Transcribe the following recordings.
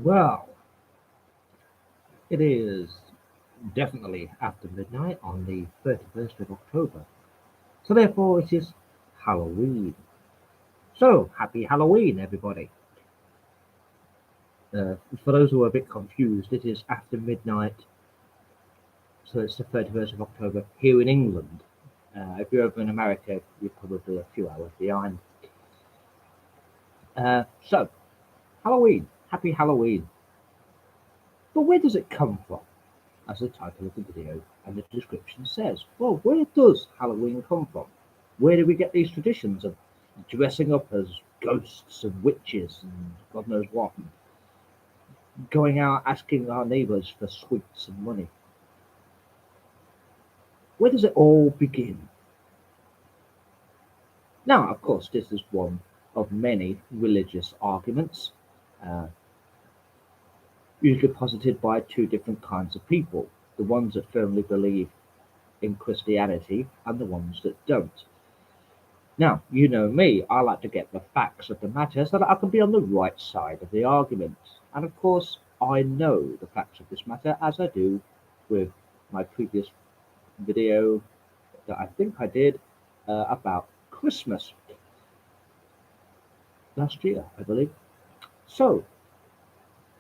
Well, it is definitely after midnight on the 31st of October. So therefore it is Halloween. So happy Halloween, everybody. For those who are a bit confused, it is after midnight, so it's the 31st of October here in England. If you're over in America, you're probably a few hours behind. So, Halloween. Happy Halloween. But where does it come from? As the title of the video and the description says. Well, where does Halloween come from? Where do we get these traditions of dressing up as ghosts and witches and God knows what, and going out asking our neighbours for sweets and money? Where does it all begin? Now, of course, this is one of many religious arguments, uh, usually posited by two different kinds of people, the ones that firmly believe in Christianity and the ones that don't. Now, you know me, I like to get the facts of the matter so that I can be on the right side of the argument. And of course, I know the facts of this matter as I do with my previous video that I think I did about Christmas last year, I believe. So,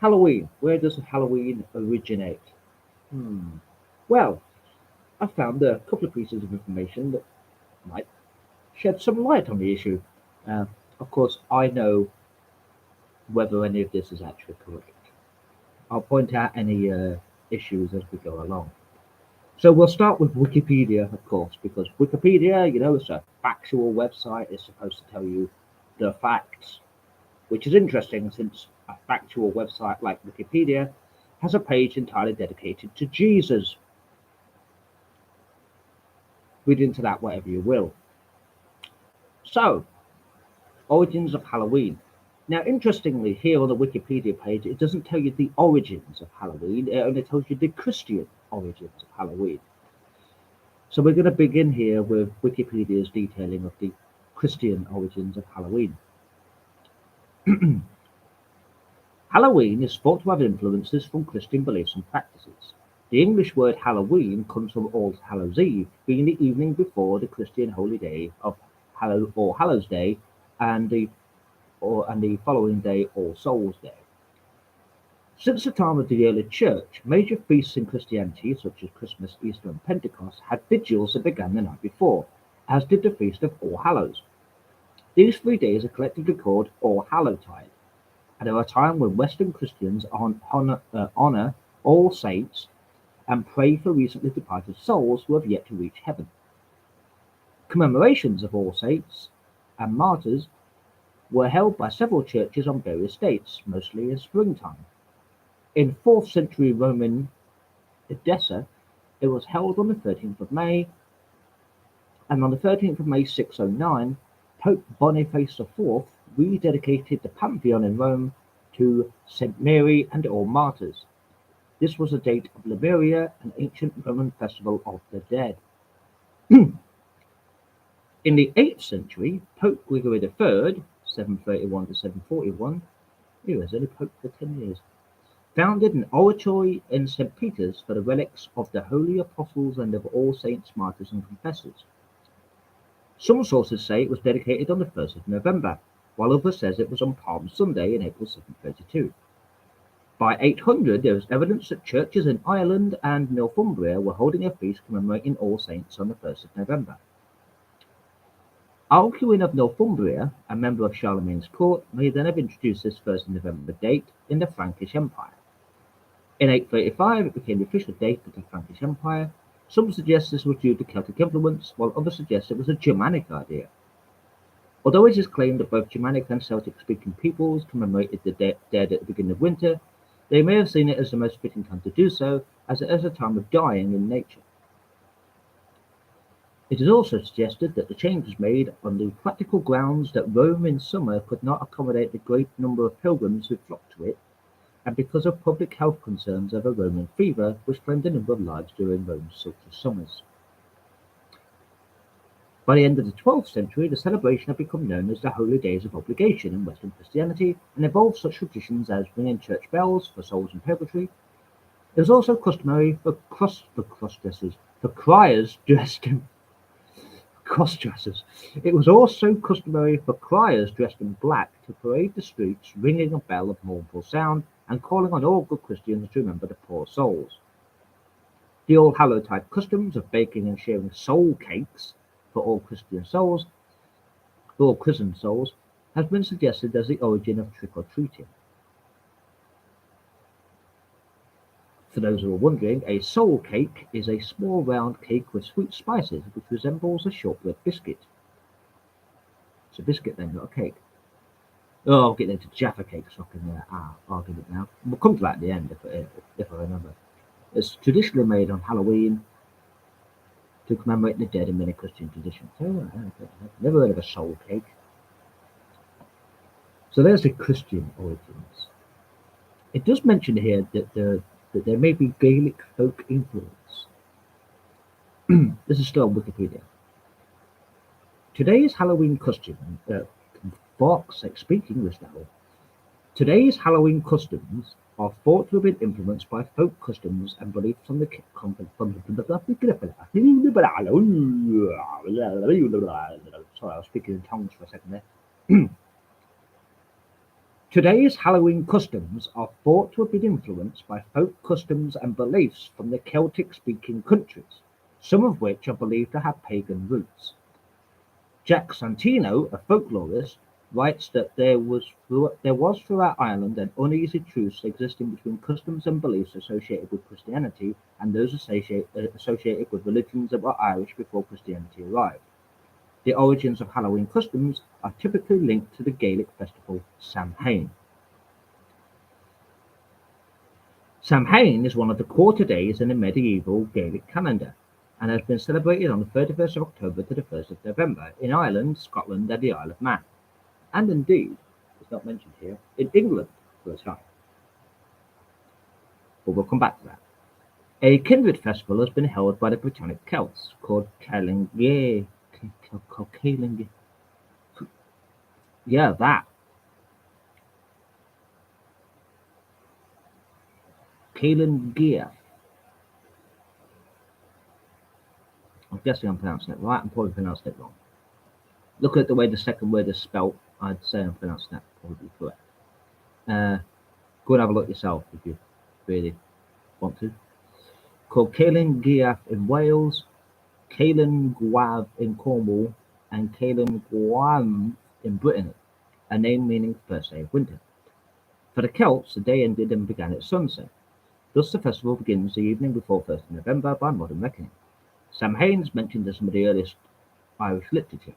Halloween. Where does Halloween originate? Hmm. Well, I found a couple of pieces of information that might shed some light on the issue. Uh, of course, I know whether any of this is actually correct. I'll point out any issues as we go along. So we'll start with Wikipedia, of course, because Wikipedia, it's a factual website. It's supposed to tell you the facts, which is interesting since a factual website like Wikipedia has a page entirely dedicated to Jesus. Read into that whatever you will. So, origins of Halloween. Now, interestingly, here on the Wikipedia page, it doesn't tell you the origins of Halloween, it only tells you the Christian origins of Halloween. So, we're going to begin here with Wikipedia's detailing of the Christian origins of Halloween. Halloween is thought to have influences from Christian beliefs and practices. The English word Halloween comes from All Hallows Eve, being the evening before the Christian holy day of All Hallows Day, and the following day All Souls Day. Since the time of the early church, major feasts in Christianity, such as Christmas, Easter, and Pentecost, had vigils that began the night before, as did the Feast of All Hallows. These 3 days are collectively called All Hallowtide, and are a time when Western Christians honor all saints and pray for recently departed souls who have yet to reach heaven. Commemorations of all saints and martyrs were held by several churches on various dates, mostly in springtime. In 4th century Roman Edessa, it was held on the 13th of May, and on the 13th of May 609, Pope Boniface IV rededicated the Pantheon in Rome to St. Mary and all martyrs. This was the date of Liberia, an ancient Roman festival of the dead. In the 8th century, Pope Gregory III, 731 to 741, he was only Pope for 10 years, founded an oratory in St. Peter's for the relics of the holy apostles and of all saints, martyrs, and confessors. Some sources say it was dedicated on the 1st of November, while others says it was on Palm Sunday in April 732. By 800, there is evidence that churches in Ireland and Northumbria were holding a feast commemorating All Saints on the 1st of November. Alcuin of Northumbria, a member of Charlemagne's court, may then have introduced this 1st of November date in the Frankish Empire. In 835, it became the official date of the Frankish Empire. Some suggest this was due to Celtic influence, while others suggest it was a Germanic idea. Although it is claimed that both Germanic and Celtic-speaking peoples commemorated the dead at the beginning of winter, they may have seen it as the most fitting time to do so, as it is a time of dying in nature. It is also suggested that the change was made on the practical grounds that Rome in summer could not accommodate the great number of pilgrims who flocked to it, and because of public health concerns over Roman fever, which claimed a number of lives during Rome's sultry summers. By the end of the 12th century, the celebration had become known as the Holy Days of Obligation in Western Christianity and involved such traditions as ringing church bells for souls in purgatory. It was also customary for criers dressed in cross-dressers. It was also customary for criers dressed in black to parade the streets, ringing a bell of mournful sound and calling on all good Christians to remember the poor souls. The All Hallow-type customs of baking and sharing soul cakes for all Christian souls, for all christened souls, has been suggested as the origin of trick-or-treating. For those who are wondering, a soul cake is a small round cake with sweet spices which resembles a shortbread biscuit. It's a biscuit then, not a cake. Oh, I'm getting into Jaffa cake, so I can argue it now. We'll come to that at the end if I remember. It's traditionally made on Halloween to commemorate the dead in many Christian traditions. Oh, I've never heard of a soul cake. So there's the Christian origins. It does mention here that there may be Gaelic folk influence. This is still on Wikipedia. Today's Halloween custom, speak English now. Today's Halloween customs are thought to have been influenced by folk customs and beliefs from the Sorry, I was speaking in tongues for a second there. Today's Halloween customs are thought to have been influenced by folk customs and beliefs from the Celtic-speaking countries, some of which are believed to have pagan roots. Jack Santino, a folklorist, writes that there was throughout Ireland an uneasy truce existing between customs and beliefs associated with Christianity and those associated with religions that were Irish before Christianity arrived. The origins of Halloween customs are typically linked to the Gaelic festival Samhain. Samhain is one of the quarter days in the medieval Gaelic calendar and has been celebrated on the 31st of October to the 1st of November in Ireland, Scotland and the Isle of Man. And indeed, it's not mentioned here, in England for a time. But we'll come back to that. A kindred festival has been held by the Britannic Celts called Caelangaea. Yeah, that. Caelangaea. I'm guessing I'm pronouncing it right. I'm probably pronouncing it wrong. Look at the way the second word is spelt. I'd say I'm pronouncing that probably correct. Go and have a look yourself if you really want to. Called Caelangaea in Wales, Caelangaea in Cornwall, and Caelangaea in Britain, a name meaning first day of winter. For the Celts, the day ended and began at sunset. Thus the festival begins the evening before 1st of November by modern reckoning. Samhain is mentioned in some of the earliest Irish literature.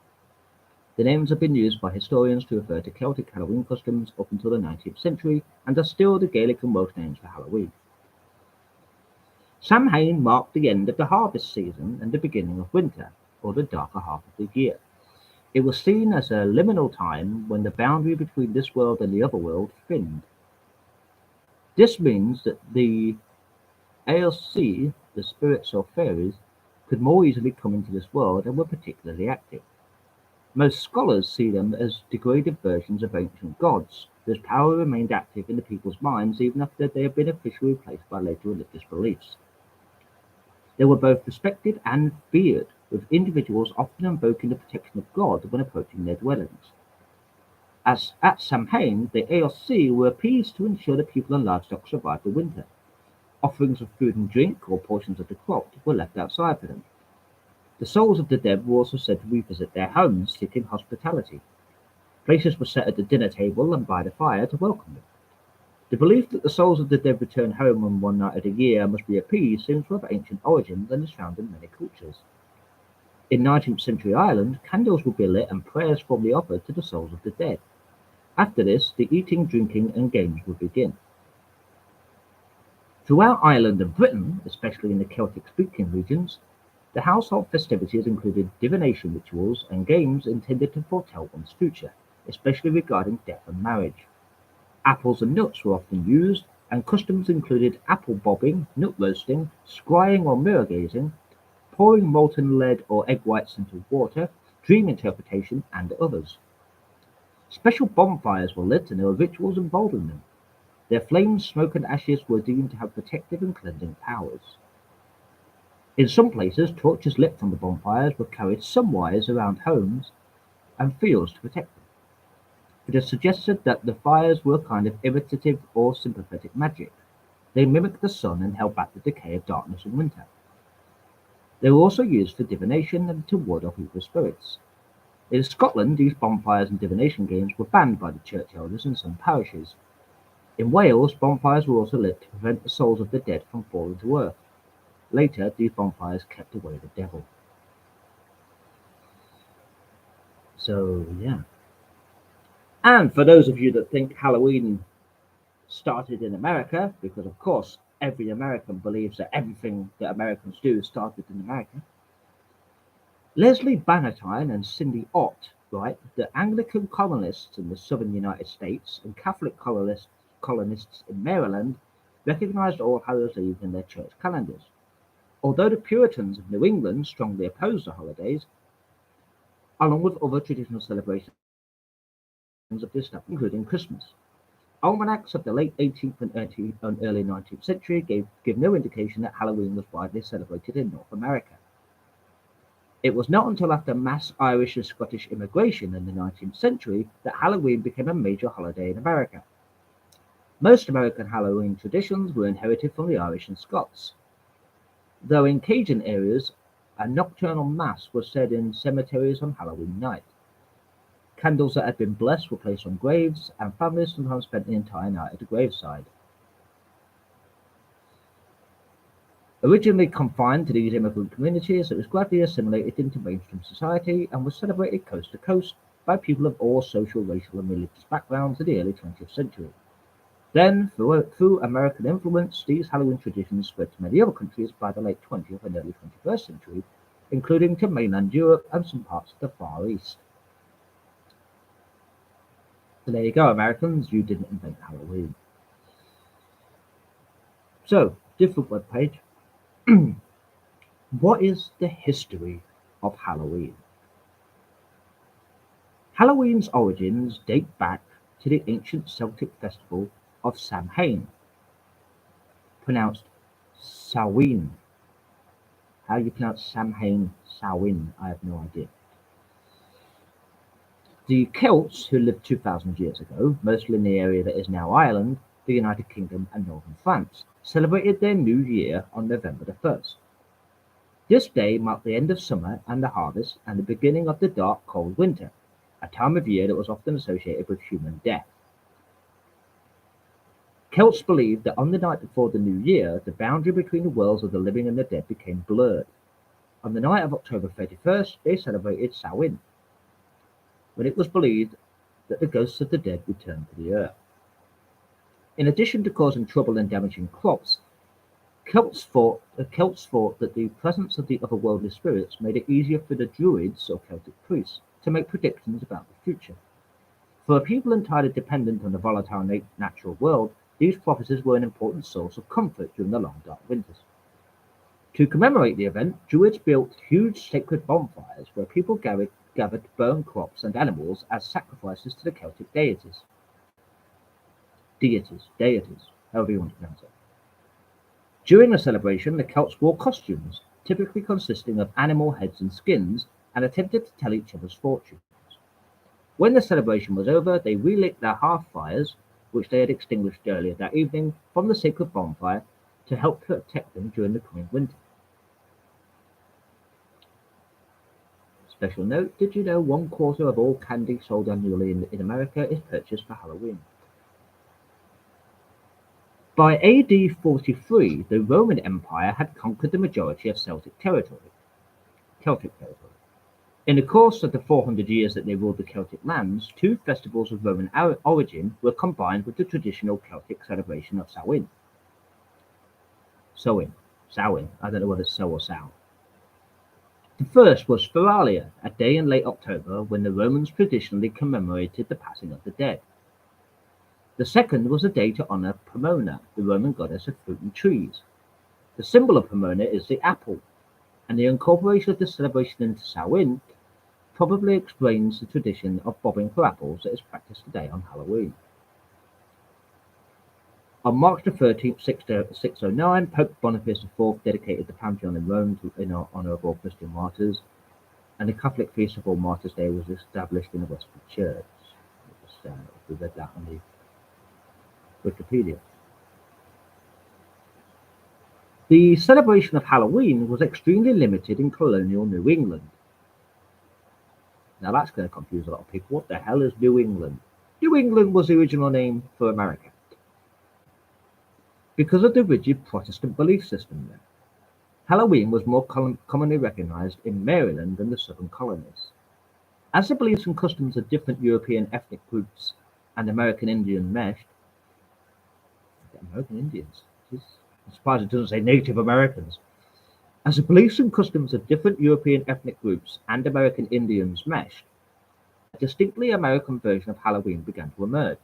The names have been used by historians to refer to Celtic Halloween customs up until the 19th century and are still the Gaelic and Welsh names for Halloween. Samhain marked the end of the harvest season and the beginning of winter, or the darker half of the year. It was seen as a liminal time when the boundary between this world and the other world thinned. This means that the ALC, the spirits or fairies, could more easily come into this world and were particularly active. Most scholars see them as degraded versions of ancient gods, whose power remained active in the people's minds even after they had been officially replaced by later religious beliefs. They were both respected and feared, with individuals often invoking the protection of God when approaching their dwellings. As at Samhain, the ALC were appeased to ensure that people and livestock survived the winter. Offerings of food and drink, or portions of the crop, were left outside for them. The souls of the dead were also said to revisit their homes, seeking hospitality. Places were set at the dinner table and by the fire to welcome them. The belief that the souls of the dead return home on one night of the year and must be appeased seems to have ancient origins and is found in many cultures. In 19th century Ireland, candles would be lit and prayers formally offered to the souls of the dead. After this, the eating, drinking, and games would begin. Throughout Ireland and Britain, especially in the Celtic-speaking regions, the household festivities included divination rituals and games intended to foretell one's future, especially regarding death and marriage. Apples and nuts were often used, and customs included apple bobbing, nut roasting, scrying or mirror gazing, pouring molten lead or egg whites into water, dream interpretation, and others. Special bonfires were lit and there were rituals involved in them. Their flames, smoke, and ashes were deemed to have protective and cleansing powers. In some places, torches lit from the bonfires were carried some wires around homes and fields to protect them. It is suggested that the fires were a kind of imitative or sympathetic magic. They mimicked the sun and held back the decay of darkness in winter. They were also used for divination and to ward off evil spirits. In Scotland, these bonfires and divination games were banned by the church elders in some parishes. In Wales, bonfires were also lit to prevent the souls of the dead from falling to earth. Later, these bonfires kept away the devil. So, yeah. And for those of you that think Halloween started in America, because of course every American believes that everything that Americans do started in America, Leslie Bannatyne and Cindy Ott write that Anglican colonists in the southern United States and Catholic colonists in Maryland recognized All Hallows Eve in their church calendars. Although the Puritans of New England strongly opposed the holidays, along with other traditional celebrations of this stuff, including Christmas. Almanacs of the late 18th and early 19th century give no indication that Halloween was widely celebrated in North America. It was not until after mass Irish and Scottish immigration in the 19th century that Halloween became a major holiday in America. Most American Halloween traditions were inherited from the Irish and Scots. Though in Cajun areas, a nocturnal mass was said in cemeteries on Halloween night. Candles that had been blessed were placed on graves, and families sometimes spent the entire night at the graveside. Originally confined to these immigrant communities, it was gradually assimilated into mainstream society and was celebrated coast to coast by people of all social, racial, and religious backgrounds in the early 20th century. Then, through American influence, these Halloween traditions spread to many other countries by the late 20th and early 21st century, including to mainland Europe and some parts of the Far East. So there you go, Americans, you didn't invent Halloween. So, different webpage. What is the history of Halloween? Halloween's origins date back to the ancient Celtic festival of Samhain, pronounced Samhain. How you pronounce Samhain, Samhain, I have no idea. The Celts, who lived 2,000 years ago, mostly in the area that is now Ireland, the United Kingdom, and northern France, celebrated their new year on November the 1st. This day marked the end of summer and the harvest and the beginning of the dark, cold winter, a time of year that was often associated with human death. Celts believed that on the night before the new year, the boundary between the worlds of the living and the dead became blurred. On the night of October 31st, they celebrated Samhain, when it was believed that the ghosts of the dead returned to the earth. In addition to causing trouble and damaging crops, Celts thought that the presence of the otherworldly spirits made it easier for the Druids, or Celtic priests, to make predictions about the future. For a people entirely dependent on the volatile natural world, these prophecies were an important source of comfort during the long dark winters. To commemorate the event, Druids built huge sacred bonfires where people gathered to burn crops and animals as sacrifices to the Celtic deities, however you want to pronounce it. During the celebration, the Celts wore costumes, typically consisting of animal heads and skins, and attempted to tell each other's fortunes. When the celebration was over, they relit their hearth fires, which they had extinguished earlier that evening, from the sacred bonfire to help protect them during the coming winter. Special note, did you know 1/4 of all candy sold annually in America is purchased for Halloween? By AD 43, the Roman Empire had conquered the majority of Celtic territory. In the course of the 400 years that they ruled the Celtic lands, two festivals of Roman origin were combined with the traditional Celtic celebration of Samhain. Samhain, I don't know whether it's so or sow. The first was Feralia, a day in late October when the Romans traditionally commemorated the passing of the dead. The second was a day to honor Pomona, the Roman goddess of fruit and trees. The symbol of Pomona is the apple. and the incorporation of this celebration into Samhain probably explains the tradition of bobbing for apples that is practiced today on Halloween. On March the 13th, 609, Pope Boniface IV dedicated the Pantheon in Rome in honour of all Christian martyrs, and the Catholic feast of All Martyrs' Day was established in the Western Church. We read that on the Wikipedia. The celebration of Halloween was extremely limited in colonial New England. Now that's going to confuse a lot of people. What the hell is New England? New England was the original name for America, because of the rigid Protestant belief system there. Halloween was more commonly recognized in Maryland than the southern colonies. As the beliefs and customs of different European ethnic groups and American Indian meshed, American Indians, I'm surprised it doesn't say Native Americans. As the beliefs and customs of different European ethnic groups and American Indians meshed, a distinctly American version of Halloween began to emerge.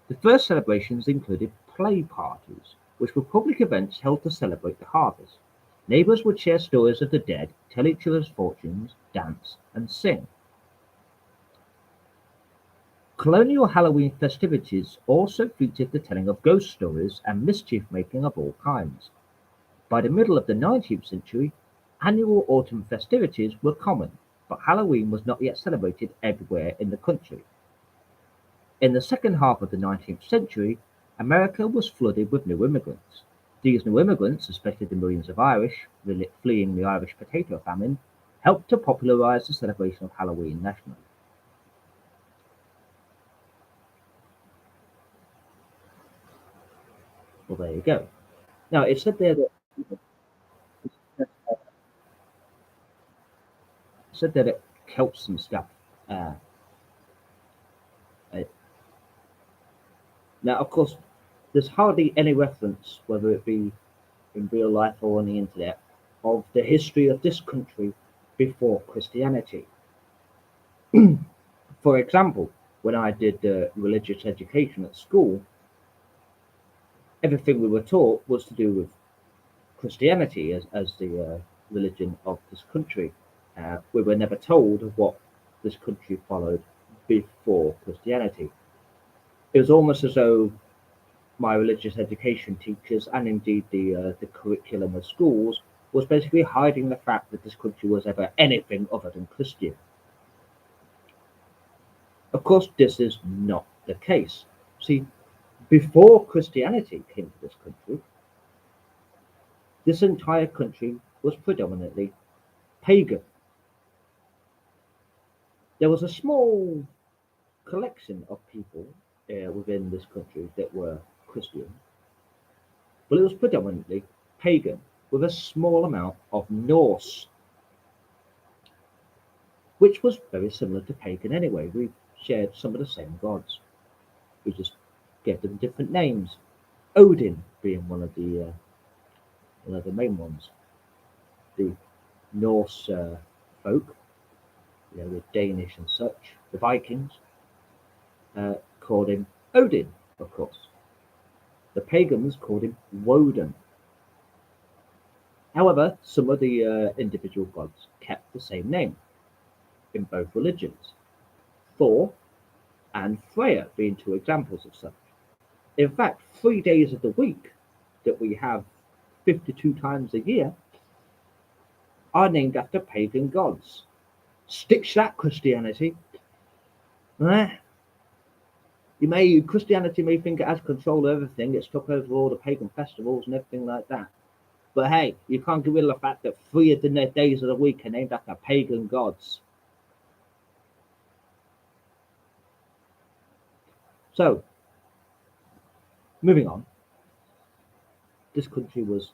The first celebrations included play parties, which were public events held to celebrate the harvest. Neighbors would share stories of the dead, tell each other's fortunes, dance, and sing. Colonial Halloween festivities also featured the telling of ghost stories and mischief-making of all kinds. By the middle of the 19th century, annual autumn festivities were common, but Halloween was not yet celebrated everywhere in the country. In the second half of the 19th century, America was flooded with new immigrants. These new immigrants, especially the millions of Irish fleeing the Irish potato famine, helped to popularize the celebration of Halloween nationally. Well, there you go. Now, it said there that it Celts and stuff. Uh, uh, Now, of course, there's hardly any reference, whether it be in real life or on the internet, of the history of this country before Christianity. For example, when I did religious education at school, everything we were taught was to do with Christianity as the religion of this country. We were never told of what this country followed before Christianity. It was almost as though my religious education teachers and indeed the curriculum of schools was basically hiding the fact that this country was ever anything other than Christian. Of course, this is not the case. See, before Christianity came to this country, this entire country was predominantly pagan. There was a small collection of people within this country that were Christian, but it was predominantly pagan, with a small amount of Norse, which was very similar to pagan anyway. We shared some of the same gods. We just gave them different names. Odin being one of the main ones. The Norse folk, the Danish and such, the Vikings, called him Odin, of course. The pagans called him Woden. However, some of the individual gods kept the same name in both religions. Thor and Freya being two examples of such. In fact, 3 days of the week that we have 52 times a year are named after pagan gods. Stitch that, Christianity. Christianity may think it has control of everything. It's took over all the pagan festivals and everything like that. But hey, you can't get rid of the fact that 3 of the days of the week are named after pagan gods. So, moving on. This country was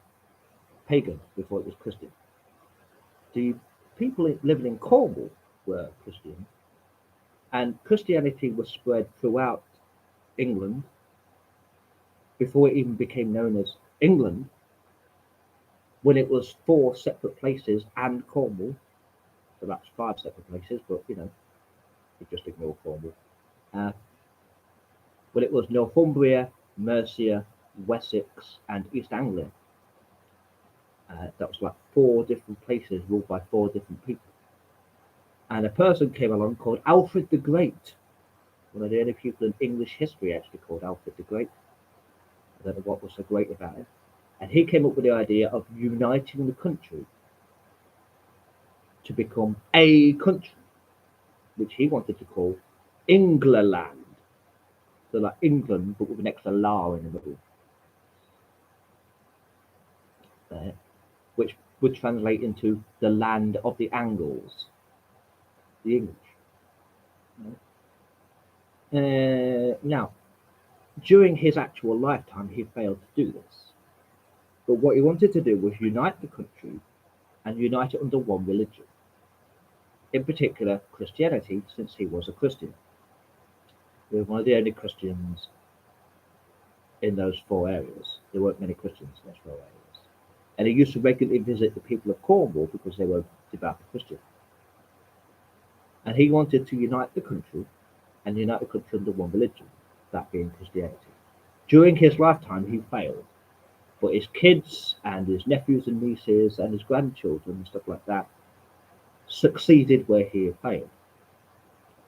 pagan before it was Christian. The people living in Cornwall were Christian, and Christianity was spread throughout England before it even became known as England, when it was 4 separate places and Cornwall. So that's 5 separate places, but you just ignore Cornwall. When it was Northumbria, Mercia, Wessex, and East Anglia. That was like 4 different places ruled by 4 different people. And a person came along called Alfred the Great, one of the only people in English history actually called Alfred the Great. I don't know what was so great about him. And he came up with the idea of uniting the country to become a country, which he wanted to call England. So like England, but with an extra la in the middle. Which would translate into the land of the Angles, the English. Now, during his actual lifetime, he failed to do this. But what he wanted to do was unite the country and unite it under one religion, in particular Christianity, since he was a Christian. He was one of the only Christians in those 4 areas. There weren't many Christians in those 4 areas. And he used to regularly visit the people of Cornwall because they were devout Christian. And he wanted to unite the country and unite the country under one religion, that being Christianity. During his lifetime, he failed. But his kids and his nephews and nieces and his grandchildren and stuff like that succeeded where he had failed.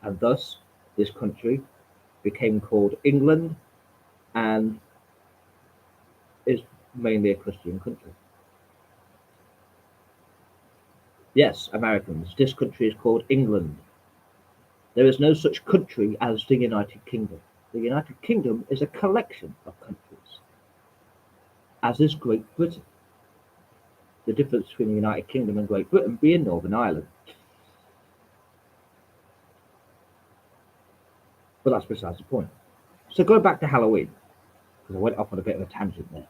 And thus, this country became called England and is mainly a Christian country. Yes, Americans, this country is called England. There is no such country as the United Kingdom. The United Kingdom is a collection of countries, as is Great Britain. The difference between the United Kingdom and Great Britain being Northern Ireland. But that's besides the point. So going back to Halloween, because I went off on a bit of a tangent there.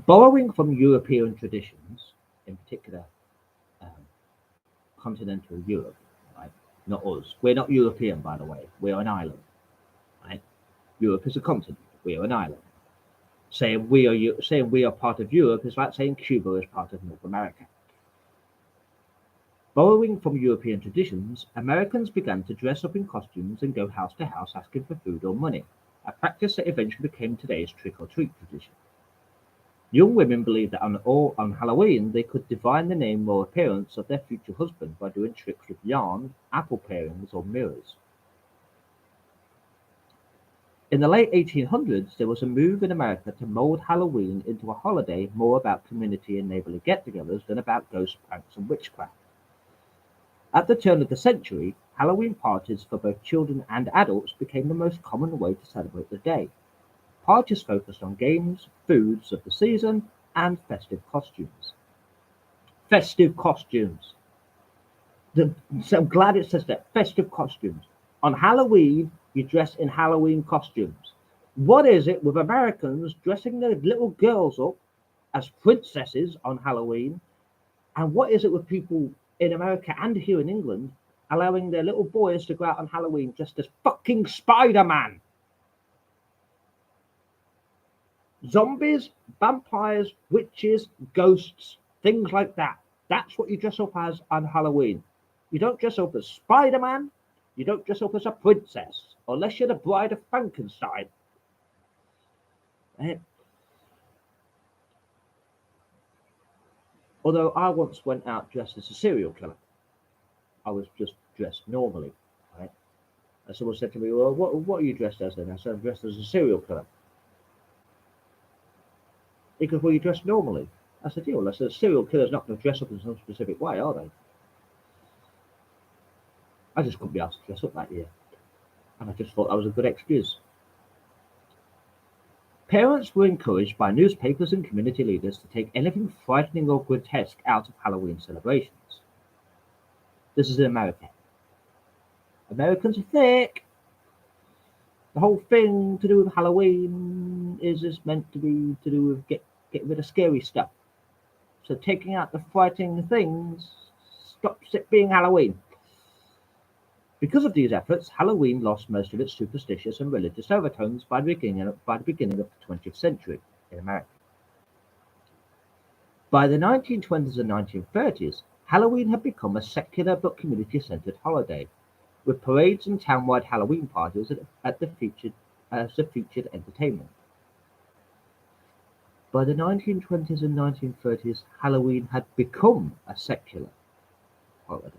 Borrowing from European traditions, in particular continental Europe, right? Not us. We're not European, by the way. We're an island, right? Europe is a continent. We are an island. Saying we are part of Europe is like saying Cuba is part of North America. Borrowing from European traditions, Americans began to dress up in costumes and go house to house asking for food or money, a practice that eventually became today's trick-or-treat tradition. Young women believed that on Halloween they could divine the name or appearance of their future husband by doing tricks with yarn, apple parings, or mirrors. In the late 1800s, there was a move in America to mold Halloween into a holiday more about community and neighborly get-togethers than about ghost pranks and witchcraft. At the turn of the century, Halloween parties for both children and adults became the most common way to celebrate the day. Parties focused on games, foods of the season, and festive costumes. Festive costumes. So I'm glad it says that. Festive costumes. On Halloween, you dress in Halloween costumes. What is it with Americans dressing their little girls up as princesses on Halloween? And what is it with people in America and here in England allowing their little boys to go out on Halloween dressed as fucking Spider-Man? Zombies, vampires, witches, ghosts, things like that. That's what you dress up as on Halloween. You don't dress up as Spider-Man. You don't dress up as a princess, unless you're the bride of Frankenstein. Although I once went out dressed as a serial killer. I was just dressed normally, right? And someone said to me, well, what are you dressed as then? I said, I'm dressed as a serial killer. He goes, well, you dress normally. I said, yeah, well, I said, serial killers not going to dress up in some specific way, are they? I just couldn't be asked to dress up that year. And I just thought that was a good excuse. Parents were encouraged by newspapers and community leaders to take anything frightening or grotesque out of Halloween celebrations. This is in America. Americans are thick. The whole thing to do with Halloween is meant to be to do with get rid of scary stuff. So taking out the frightening things stops it being Halloween. Because of these efforts, Halloween lost most of its superstitious and religious overtones by the beginning of the 20th century in America. By the 1920s and 1930s, Halloween had become a secular but community-centered holiday, with parades and town-wide as the featured entertainment. By the 1920s and 1930s, Halloween had become a secular holiday.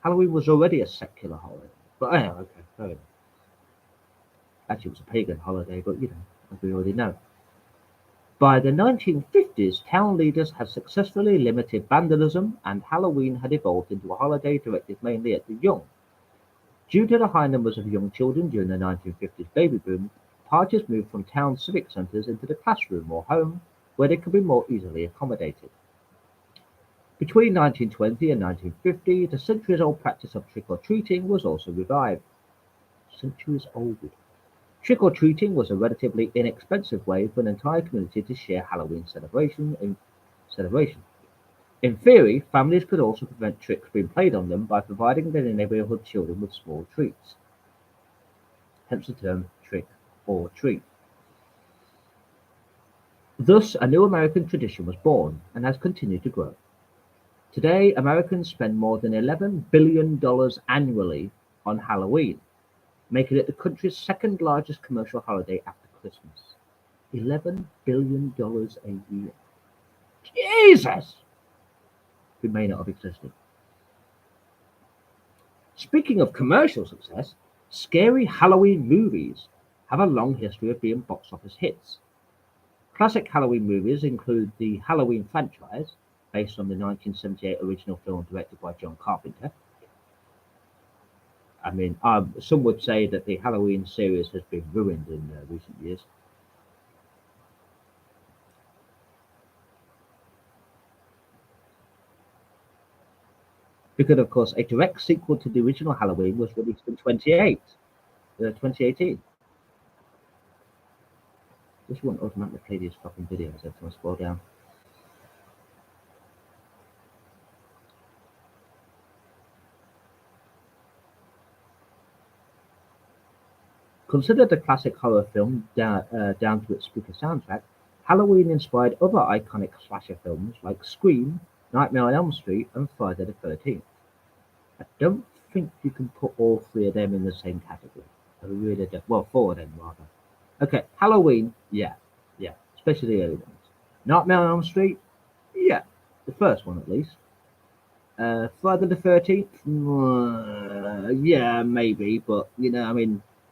Halloween was already a secular holiday, but okay, fair enough. Actually, it was a pagan holiday, but as we already know. By the 1950s, town leaders had successfully limited vandalism, and Halloween had evolved into a holiday directed mainly at the young. Due to the high numbers of young children during the 1950s baby boom, parties moved from town civic centres into the classroom or home, where they could be more easily accommodated. Between 1920 and 1950, the centuries-old practice of trick-or-treating was also revived. Centuries old. Trick-or-treating was a relatively inexpensive way for an entire community to share Halloween celebration. In theory, families could also prevent tricks being played on them by providing their neighborhood children with small treats. Hence the term trick or treat. Thus, a new American tradition was born and has continued to grow. Today, Americans spend more than $11 billion annually on Halloween, making it the country's second largest commercial holiday after Christmas. $11 billion a year. Jesus! It may not have existed. Speaking of commercial success, scary Halloween movies have a long history of being box office hits. Classic Halloween movies include the Halloween franchise, based on the 1978 original film directed by John Carpenter. Some would say that the Halloween series has been ruined in recent years. Because, of course, a direct sequel to the original Halloween was released in 2018. This won't automatically play these fucking videos every time I scroll down. Considered a classic horror film down to its spooky soundtrack, Halloween inspired other iconic slasher films like Scream, Nightmare on Elm Street, and Friday the 13th. I don't think you can put all three of them in the same category. I really don't. Well, four of them rather. Okay, Halloween, yeah, especially the early ones. Nightmare on Elm Street, yeah, the first one at least. Friday the 13th, yeah, maybe, but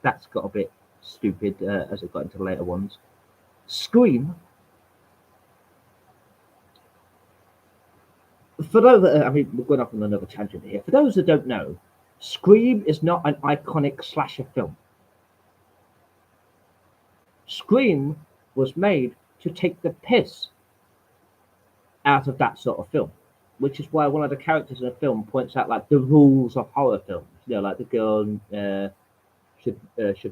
that's got a bit stupid as it got into the later ones. Scream, for those that, we're going off on another tangent here. For those that don't know, Scream is not an iconic slasher film. Scream was made to take the piss out of that sort of film, which is why one of the characters in the film points out like the rules of horror films. Like the girl should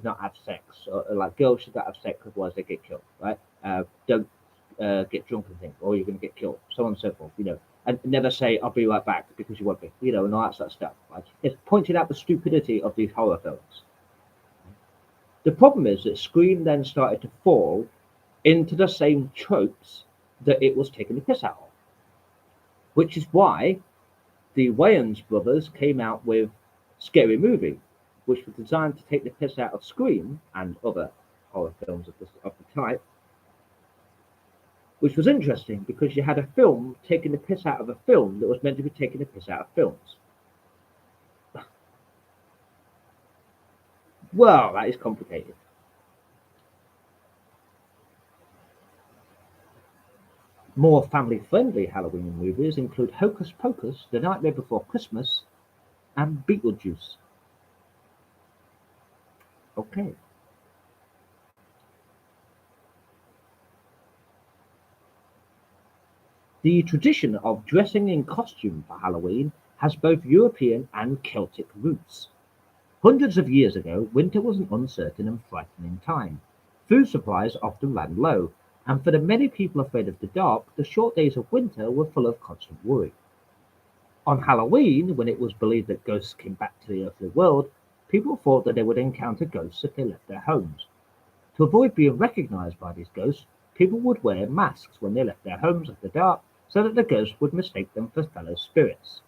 not have sex, or like girls should not have sex, otherwise they get killed. Right? Don't get drunk and things, or you're going to get killed. So on and so forth. And never say "I'll be right back" because you won't be. And all that sort of stuff. Right? It's pointing out the stupidity of these horror films. The problem is that Scream then started to fall into the same tropes that it was taking the piss out of, which is why the Wayans brothers came out with Scary Movie, which was designed to take the piss out of Scream and other horror films of the type, which was interesting because you had a film taking the piss out of a film that was meant to be taking the piss out of films. Well, that is complicated. More family-friendly Halloween movies include Hocus Pocus, The Nightmare Before Christmas, and Beetlejuice. Okay. The tradition of dressing in costume for Halloween has both European and Celtic roots. Hundreds of years ago, winter was an uncertain and frightening time. Food supplies often ran low, and for the many people afraid of the dark, the short days of winter were full of constant worry. On Halloween, when it was believed that ghosts came back to the earthly world, people thought that they would encounter ghosts if they left their homes. To avoid being recognized by these ghosts, people would wear masks when they left their homes after dark so that the ghosts would mistake them for fellow spirits.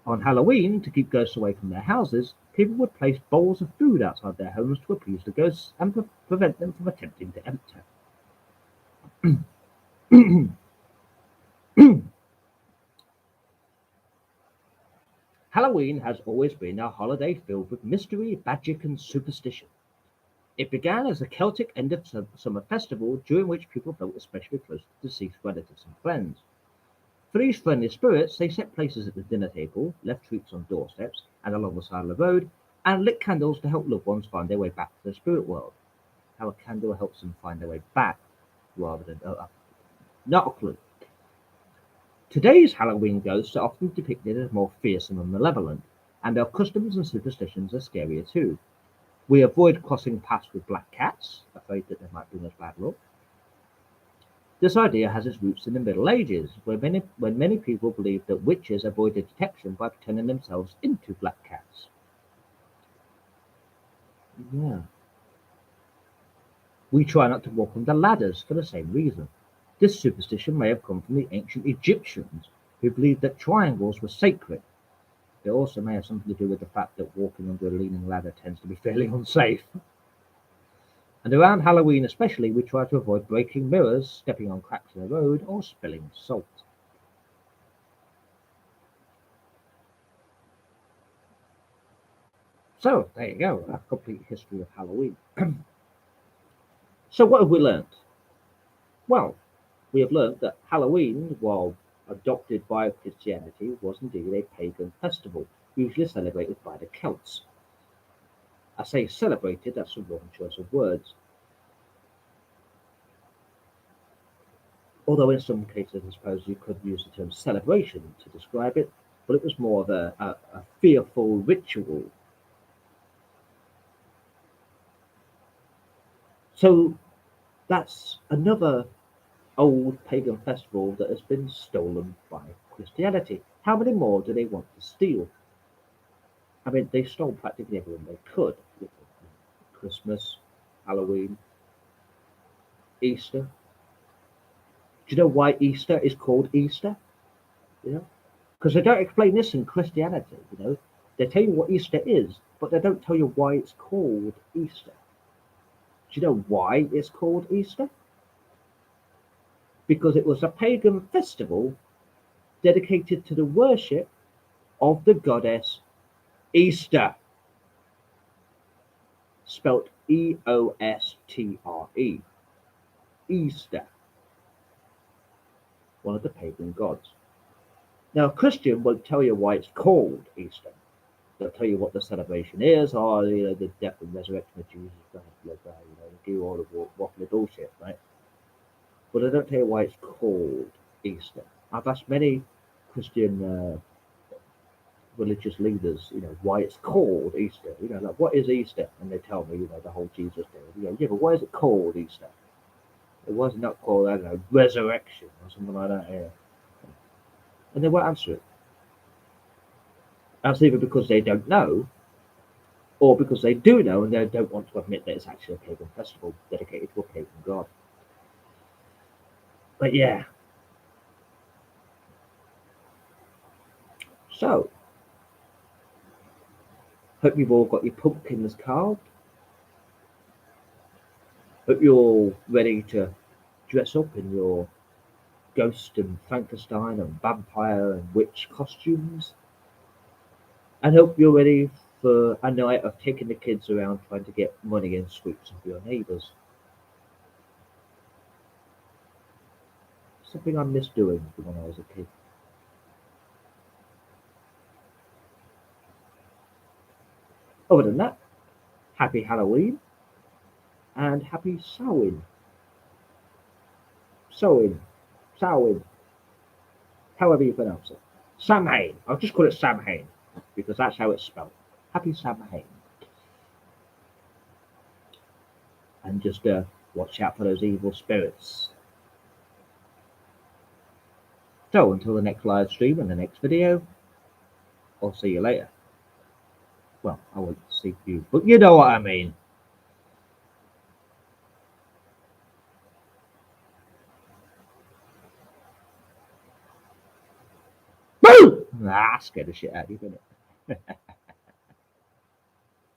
On Halloween, to keep ghosts away from their houses, people would place bowls of food outside their homes to appease the ghosts and prevent them from attempting to enter. Halloween has always been a holiday filled with mystery, magic, and superstition. It began as a Celtic end of summer festival during which people felt especially close to deceased relatives and friends. For these friendly spirits, they set places at the dinner table, left treats on doorsteps and along the side of the road, and lit candles to help loved ones find their way back to the spirit world. How a candle helps them find their way back, rather than not a clue. Today's Halloween ghosts are often depicted as more fearsome and malevolent, and their customs and superstitions are scarier too. We avoid crossing paths with black cats, afraid that they might bring us bad luck. This idea has its roots in the Middle Ages, when many people believed that witches avoided detection by turning themselves into black cats. Yeah. We try not to walk under ladders for the same reason. This superstition may have come from the ancient Egyptians, who believed that triangles were sacred. It also may have something to do with the fact that walking under a leaning ladder tends to be fairly unsafe. And around Halloween especially, we try to avoid breaking mirrors, stepping on cracks in the road, or spilling salt. So, there you go, a complete history of Halloween. So, what have we learned? Well, we have learned that Halloween, while adopted by Christianity, was indeed a pagan festival, usually celebrated by the Celts. I say celebrated, that's a wrong choice of words. Although in some cases, I suppose you could use the term celebration to describe it, but it was more of a fearful ritual. So that's another old pagan festival that has been stolen by Christianity. How many more do they want to steal? I mean, they stole practically everyone they could. Christmas, Halloween, Easter. Do you know why Easter is called Easter? You know, because they don't explain this in Christianity. You know, they tell you what Easter is, but they don't tell you why it's called Easter. Do you know why it's called Easter? Because it was a pagan festival dedicated to the worship of the goddess Easter, spelt Eostre. Easter, one of the pagan gods. Now, a Christian won't tell you why it's called Easter. They'll tell you what the celebration is, or the death and resurrection of Jesus Christ, they do all the waffly bullshit, right? But they don't tell you why it's called Easter. I've asked many Christian religious leaders, why it's called Easter. Like what is Easter? And they tell me, the whole Jesus thing. Yeah, but why is it called Easter? It was not called, I don't know, resurrection or something like that. Yeah. And they won't answer it. That's either because they don't know, or because they do know and they don't want to admit that it's actually a pagan festival dedicated to a pagan god. But yeah. So, hope you've all got your pumpkins carved. Hope you're all ready to dress up in your ghost and Frankenstein and vampire and witch costumes. And hope you're ready for a night of taking the kids around trying to get money and sweets off your neighbours. Something I missed doing when I was a kid. Other than that, happy Halloween and happy Samhain. Samhain. Samhain. However you pronounce it. Samhain. I'll just call it Samhain because that's how it's spelled. Happy Samhain. And just watch out for those evil spirits. So until the next live stream and the next video, I'll see you later. Well, I won't see you, but you know what I mean. Boo! Ah, scared the shit out of you, didn't it?